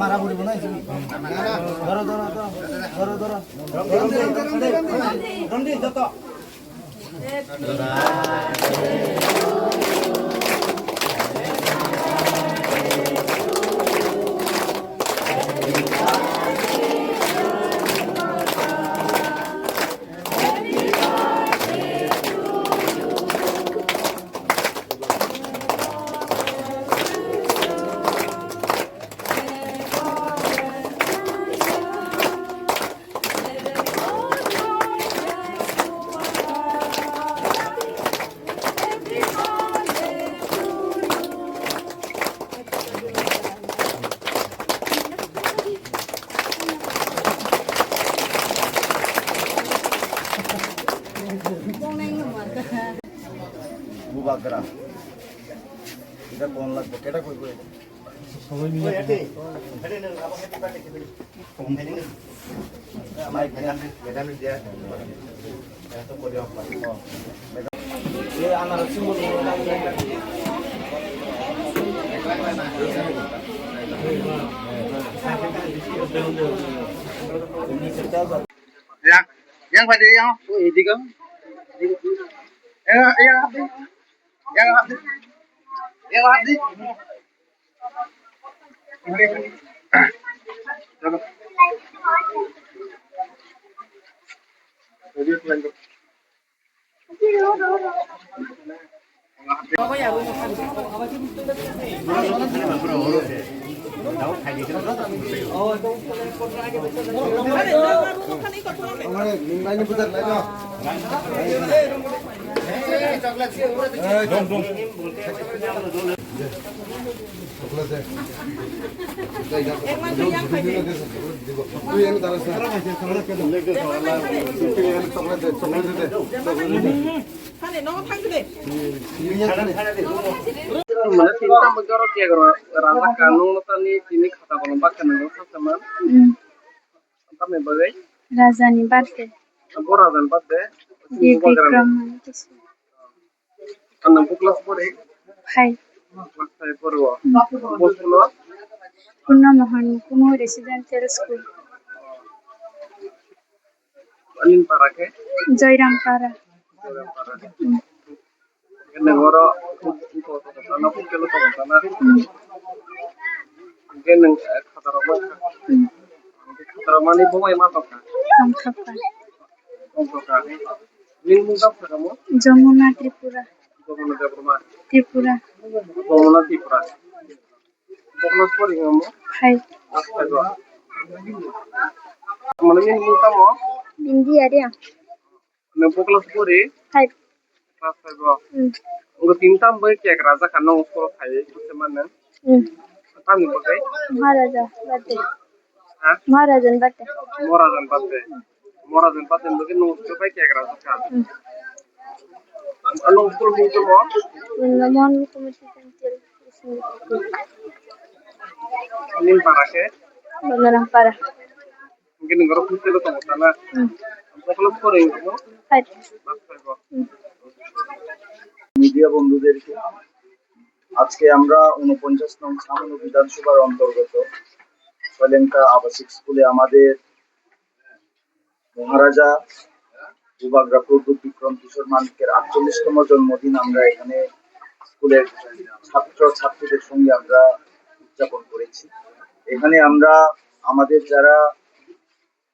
মারা পড়ব না ধরো ধরো ধরো ধরো যত বুবাগরা এটা কোন লাগবে কেটা কইব সবাই মিলে মাইক মেডাম দিয়া এত করে অফ এই আমার symbol yang pada yang tiga yang habis mana cinta menjorok ya kalau rasa kanung tani ini kata kalau pakai nunggu sama kami bagai Razani Bhatte, Bora dan Bhatte Vikram karena kelas pore Hai, kelas saya pore bos pulau Purna Mohan Kumu Residential School, anin parake Joyram Para, karena goro karena pun kalau tahu karena mungkin kata ramai bawa yang masuk kan Kamkhapa, untuk kami ini mungkin kamu Jamuna Tripura, kamu ada rumah Tripura, kamu nanti pernah kelas pore kamu Hai, astaga mana ini mungkin kamu Bindi Area, nunggu kelas pore Hai, astaga enggak tinta baik ya kerasa karena usul kayak itu mana kami bagai Maharaja Bhatte, Hah? Maharajan Bhatte, Moradan Bhatte mungkin usul baik ya kerasa kan anu usul itu mau Purna Mohan Kumu Residential School, ini parake Joyram Para, mungkin enggak usul itu tahu karena kelas pore kamu Hai, astaga media বন্ধুদেরকে আজকে আমরা ৪৯ নং ছামনু বিধানসভার অন্তর্গত সলেঙ্কা আবাসিক স্কুলে আমাদের মহারাজা বুবাগরা প্রদ্যুৎ বিক্রম কিশোর মানিকের ৪৮তম জন্মদিন আমরা এখানে স্কুলের ছাত্র ছাত্রীদের সঙ্গে আমরা উদযাপন করেছি। এখানে আমরা আমাদের যারা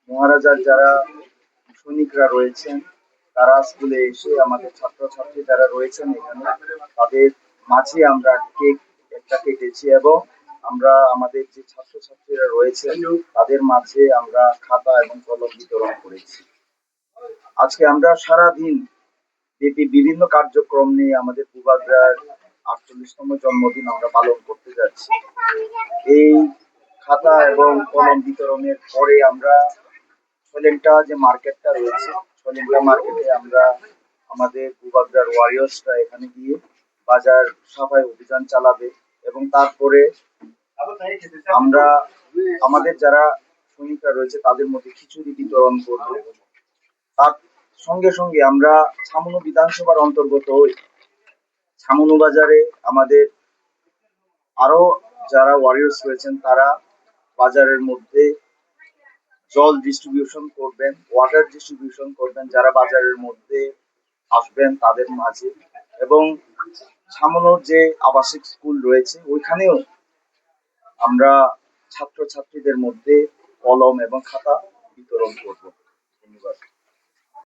মহারাজার যারা সৈনিকরা রয়েছেন তারা স্কুলে এসে আমাদের ছাত্রছাত্রী যারা রয়েছেন এখানে তাদের মাঝে আমরা কেক একটা কেটেছি এবং আমরা আমাদের যে ছাত্রছাত্রীরা রয়েছেন তাদের মাঝে আমরা খাতা এবং কলম বিতরণ করেছি। আজকে আমরা সারাদিন ব্যাপী বিভিন্ন কার্যক্রম নিয়ে আমাদের বুবাগরার ৪৮তম জন্মদিন আমরা পালন করতে যাচ্ছি। এই খাতা এবং কলম বিতরণের পরে আমরা সলেঙ্কা যে মার্কেটটা রয়েছে সলেঙ্কা মার্কেটে আমরা আমাদের বুবাগরার ওয়ারিয়র্সরা এখানে গিয়ে বাজার সাফাই অভিযান চালাবে এবং তারপরে আমরা আমাদের যারা সৈনিকরা রয়েছে তাদের মধ্যে খিচুড়ি বিতরণ করব। তার সঙ্গে সঙ্গে আমরা ছামনু বিধানসভার অন্তর্গত ছামনু বাজারে আমাদের আরো যারা ওয়ারিয়র্স রয়েছেন তারা বাজারের মধ্যে জল ডিস্ট্রিবিউশন করবেন, ওয়াটার ডিস্ট্রিবিউশন করবেন যারা বাজারের মধ্যে আসবেন তাদের মাঝে। এবং সামনের যে আবাসিক স্কুল রয়েছে ওইখানেও আমরা ছাত্রছাত্রীদের মধ্যে কলম এবং খাতা বিতরণ করব। ধন্যবাদ।